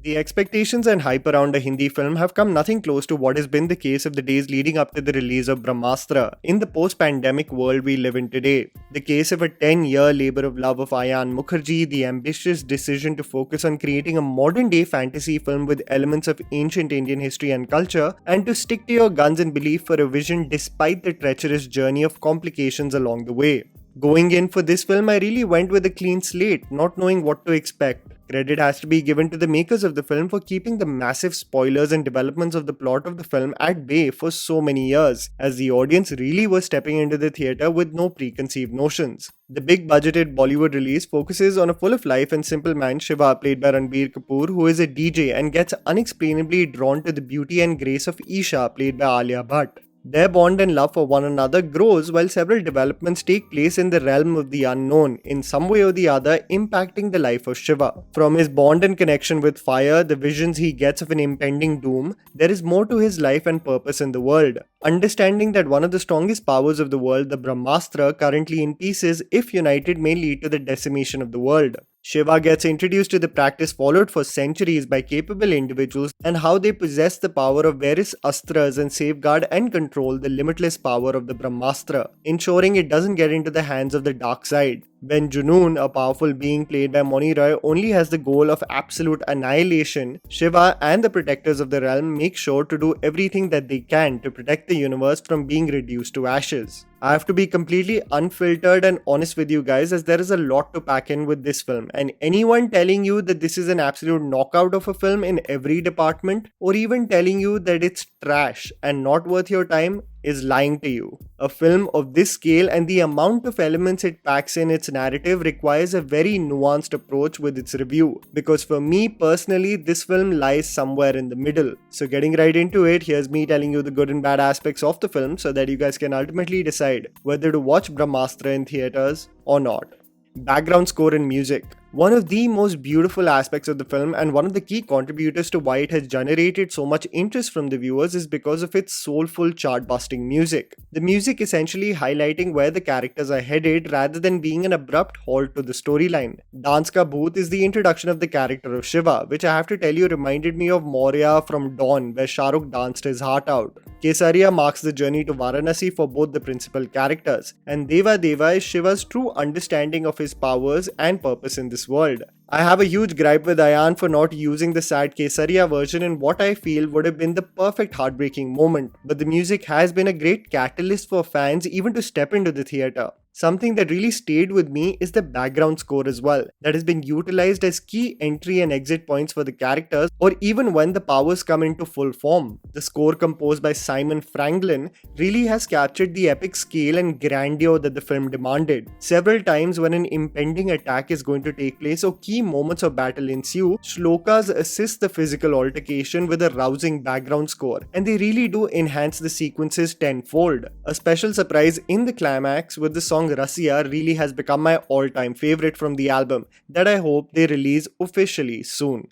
The expectations and hype around a Hindi film have come nothing close to what has been the case of the days leading up to the release of Brahmastra in the post-pandemic world we live in today. The case of a 10-year labor of love of Ayan Mukerji, the ambitious decision to focus on creating a modern-day fantasy film with elements of ancient Indian history and culture, and to stick to your guns and belief for a vision despite the treacherous journey of complications along the way. Going in for this film, I really went with a clean slate, not knowing what to expect. Credit has to be given to the makers of the film for keeping the massive spoilers and developments of the plot of the film at bay for so many years, as the audience really was stepping into the theatre with no preconceived notions. The big budgeted Bollywood release focuses on a full of life and simple man Shiva, played by Ranbir Kapoor, who is a DJ and gets unexplainably drawn to the beauty and grace of Isha, played by Alia Bhatt. Their bond and love for one another grows while several developments take place in the realm of the unknown, in some way or the other impacting the life of Shiva. From his bond and connection with fire, the visions he gets of an impending doom, there is more to his life and purpose in the world. Understanding that one of the strongest powers of the world, the Brahmastra, currently in pieces, if united, may lead to the decimation of the world. Shiva gets introduced to the practice followed for centuries by capable individuals and how they possess the power of various astras and safeguard and control the limitless power of the Brahmastra, ensuring it doesn't get into the hands of the dark side. When Junoon, a powerful being played by Mouni only has the goal of absolute annihilation, Shiva and the protectors of the realm make sure to do everything that they can to protect the universe from being reduced to ashes. I have to be completely unfiltered and honest with you guys, as there is a lot to pack in with this film, and anyone telling you that this is an absolute knockout of a film in every department, or even telling you that it's trash and not worth your time, is lying to you. A film of this scale and the amount of elements it packs in its narrative requires a very nuanced approach with its review, because for me personally, this film lies somewhere in the middle. So getting right into it, here's me telling you the good and bad aspects of the film so that you guys can ultimately decide whether to watch Brahmastra in theaters or not. Background score and music. One of the most beautiful aspects of the film and one of the key contributors to why it has generated so much interest from the viewers is because of its soulful chart-busting music. The music essentially highlighting where the characters are headed rather than being an abrupt halt to the storyline. Dance Ka Bhoot is the introduction of the character of Shiva, which I have to tell you reminded me of Maurya from Dawn, where Shah Rukh danced his heart out. Kesaria marks the journey to Varanasi for both the principal characters, and Deva Deva is Shiva's true understanding of his powers and purpose in this world. I have a huge gripe with Ayan for not using the sad Kesaria version in what I feel would have been the perfect heartbreaking moment, but the music has been a great catalyst for fans even to step into the theatre. Something that really stayed with me is the background score as well, that has been utilized as key entry and exit points for the characters, or even when the powers come into full form. The score, composed by Simon Franklin, really has captured the epic scale and grandeur that the film demanded. Several times when an impending attack is going to take place or key moments of battle ensue, shlokas assist the physical altercation with a rousing background score, and they really do enhance the sequences tenfold. A special surprise in the climax with the song Rasiya really has become my all-time favorite from the album that I hope they release officially soon.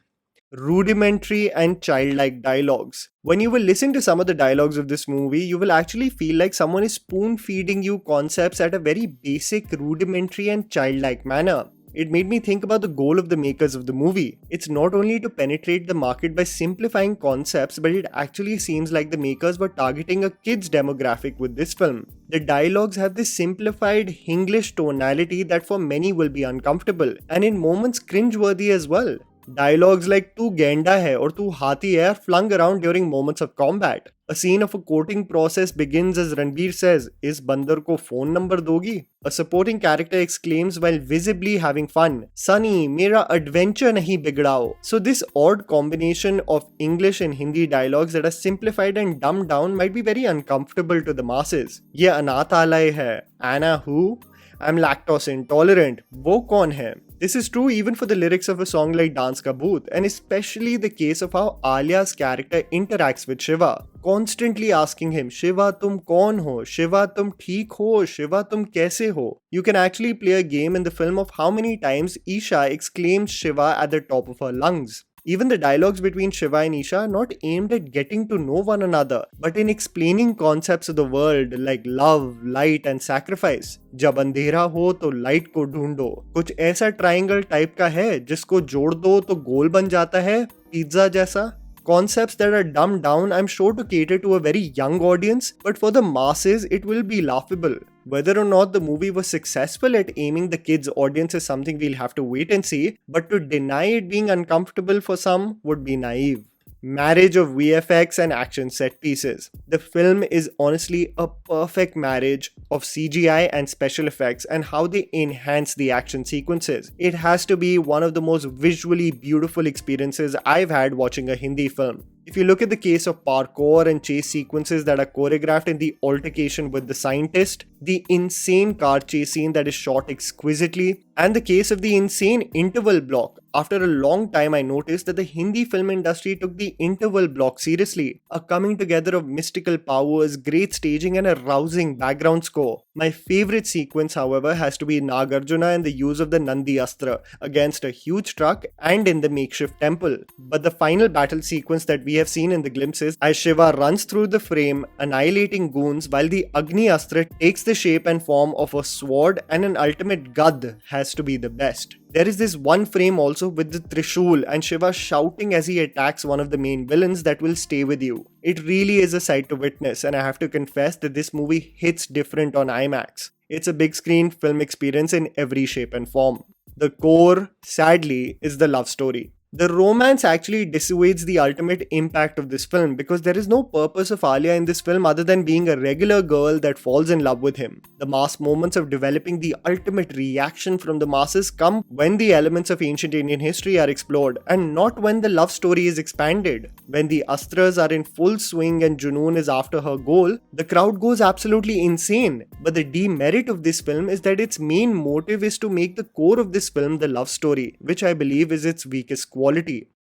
Rudimentary and childlike dialogues. When you will listen to some of the dialogues of this movie, you will actually feel like someone is spoon-feeding you concepts at a very basic, rudimentary and childlike manner. It made me think about the goal of the makers of the movie. It's not only to penetrate the market by simplifying concepts, but it actually seems like the makers were targeting a kids demographic with this film. The dialogues have this simplified Hinglish tonality that for many will be uncomfortable, and in moments cringeworthy as well. Dialogues like "Tu genda hai" or "Tu hathi hai" are flung around during moments of combat. A scene of a courting process begins as Ranbir says, "Is bandar ko phone number dogi?" A supporting character exclaims while visibly having fun, "Sunny, mera adventure nahi bigdao." So this odd combination of English and Hindi dialogues that are simplified and dumbed down might be very uncomfortable to the masses. Ye anath alay hai. Anna who? I'm lactose intolerant. Wo kaun hai? This is true even for the lyrics of a song like Dance Ka Bhoot, and especially the case of how Alia's character interacts with Shiva, constantly asking him, "Shiva tum kaun ho? Shiva tum theek ho? Shiva tum kaise ho?" You can actually play a game in the film of how many times Isha exclaims Shiva at the top of her lungs. Even the dialogues between Shiva and Isha are not aimed at getting to know one another, but in explaining concepts of the world like love, light and sacrifice. जब अंधेरा हो तो light को ढूंढो. कुछ ऐसा triangle type का है जिसको जोड़ दो तो गोल बन जाता है. pizza jaisa. Concepts that are dumbed down, I'm sure, to cater to a very young audience, but for the masses, it will be laughable. Whether or not the movie was successful at aiming the kids' audience is something we'll have to wait and see, but to deny it being uncomfortable for some would be naive. Marriage of VFX and action set pieces. The film is honestly a perfect marriage of CGI and special effects and how they enhance the action sequences. It has to be one of the most visually beautiful experiences I've had watching a Hindi film. If you look at the case of parkour and chase sequences that are choreographed in the altercation with the scientist, the insane car chase scene that is shot exquisitely, and the case of the insane interval block. After a long time, I noticed that the Hindi film industry took the interval block seriously. A coming together of mystical powers, great staging, and a rousing background score. My favorite sequence, however, has to be Nagarjuna and the use of the Nandi Astra against a huge truck and in the makeshift temple. But the final battle sequence that we have seen in the glimpses, as Shiva runs through the frame, annihilating goons while the Agni Astra takes the shape and form of a sword and an ultimate Gad, has to be the best. There is this one frame also with the Trishul and Shiva shouting as he attacks one of the main villains that will stay with you. It really is a sight to witness, and I have to confess that this movie hits different on IMAX. It's a big screen film experience in every shape and form. The core, sadly, is the love story. The romance actually dissuades the ultimate impact of this film because there is no purpose of Alia in this film other than being a regular girl that falls in love with him. The mass moments of developing the ultimate reaction from the masses come when the elements of ancient Indian history are explored and not when the love story is expanded. When the Astras are in full swing and Junoon is after her goal, the crowd goes absolutely insane. But the demerit of this film is that its main motive is to make the core of this film the love story, which I believe is its weakest quality.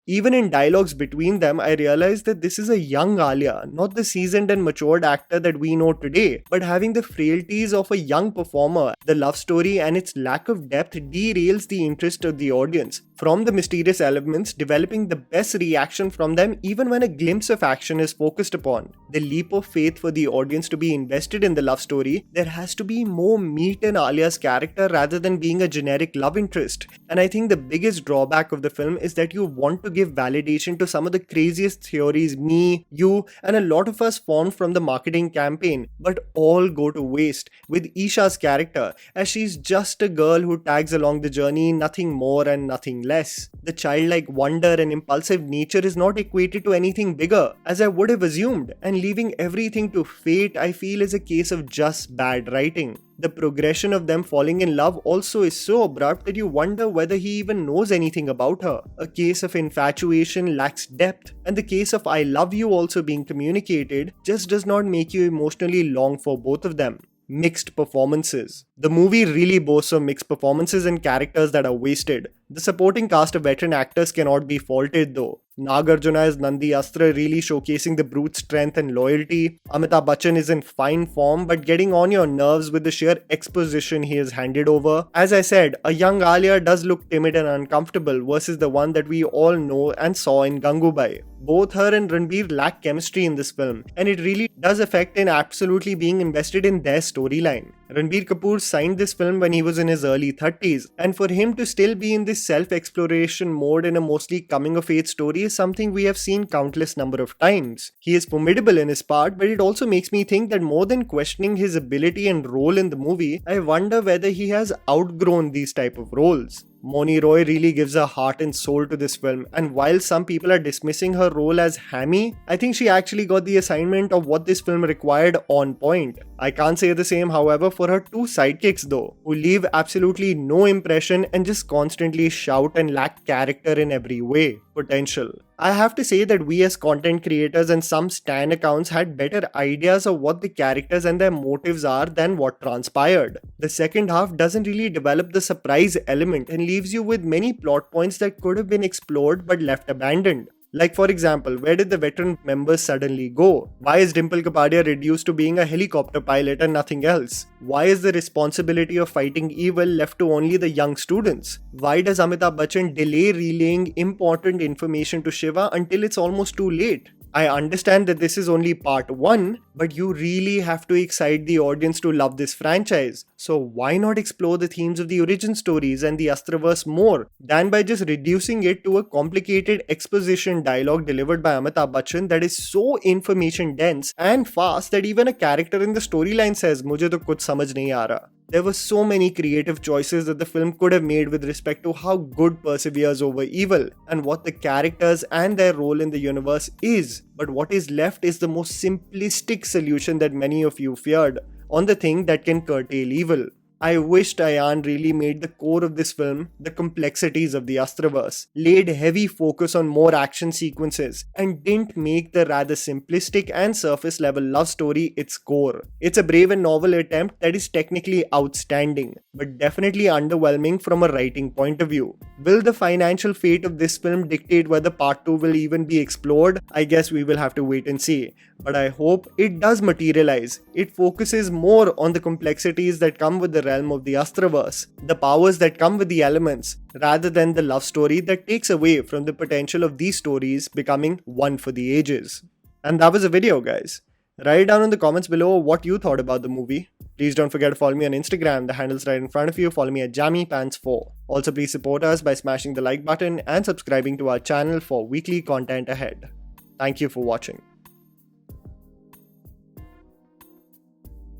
Even in dialogues between them, I realized that this is a young Alia, not the seasoned and matured actor that we know today, but having the frailties of a young performer. The love story and its lack of depth derails the interest of the audience. From the mysterious elements, developing the best reaction from them even when a glimpse of action is focused upon. The leap of faith for the audience to be invested in the love story, there has to be more meat in Alia's character rather than being a generic love interest. And I think the biggest drawback of the film is that you want to give validation to some of the craziest theories me, you, and a lot of us formed from the marketing campaign, but all go to waste with Isha's character, as she's just a girl who tags along the journey, nothing more and nothing less. The childlike wonder and impulsive nature is not equated to anything bigger, as I would have assumed, and leaving everything to fate, I feel, is a case of just bad writing. The progression of them falling in love also is so abrupt that you wonder whether he even knows anything about her. A case of infatuation lacks depth, and the case of I love you also being communicated just does not make you emotionally long for both of them. Mixed performances. The movie really boasts of mixed performances and characters that are wasted. The supporting cast of veteran actors cannot be faulted though. Nagarjuna as Nandi Astra really showcasing the brute strength and loyalty. Amitabh Bachchan is in fine form but getting on your nerves with the sheer exposition he has handed over. As I said, a young Alia does look timid and uncomfortable versus the one that we all know and saw in Gangubai. Both her and Ranbir lack chemistry in this film, and it really does affect in absolutely being invested in their storyline. Ranbir Kapoor signed this film when he was in his early 30s, and for him to still be in this self-exploration mode in a mostly coming-of-age story is something we have seen countless number of times. He is formidable in his part, but it also makes me think that more than questioning his ability and role in the movie, I wonder whether he has outgrown these type of roles. Mouni Roy really gives her heart and soul to this film, and while some people are dismissing her role as hammy, I think she actually got the assignment of what this film required on point. I can't say the same, however, for her two sidekicks though, who leave absolutely no impression and just constantly shout and lack character in every way. Potential. I have to say that we as content creators and some stan accounts had better ideas of what the characters and their motives are than what transpired. The second half doesn't really develop the surprise element and leaves you with many plot points that could have been explored but left abandoned. Like for example, where did the veteran members suddenly go? Why is Dimple Kapadia reduced to being a helicopter pilot and nothing else? Why is the responsibility of fighting evil left to only the young students? Why does Amitabh Bachchan delay relaying important information to Shiva until it's almost too late? I understand that this is only part 1, but you really have to excite the audience to love this franchise. So why not explore the themes of the origin stories and the Astraverse more than by just reducing it to a complicated exposition dialogue delivered by Amitabh Bachchan that is so information dense and fast that even a character in the storyline says, "Mujhe to kuch samajh nahi aa raha." There were so many creative choices that the film could have made with respect to how good perseveres over evil and what the characters and their role in the universe is. But what is left is the most simplistic solution that many of you feared on the thing that can curtail evil. I wished Ayan really made the core of this film the complexities of the Astraverse, laid heavy focus on more action sequences, and didn't make the rather simplistic and surface level love story its core. It's a brave and novel attempt that is technically outstanding, but definitely underwhelming from a writing point of view. Will the financial fate of this film dictate whether part 2 will even be explored? I guess we will have to wait and see. But I hope it does materialize. It focuses more on the complexities that come with the realm of the Astraverse, the powers that come with the elements, rather than the love story that takes away from the potential of these stories becoming one for the ages. And that was the video, guys. Write down in the comments below what you thought about the movie. Please don't forget to follow me on Instagram, the handle's right in front of you. Follow me at JammyPants4. Also, please support us by smashing the like button and subscribing to our channel for weekly content ahead. Thank you for watching.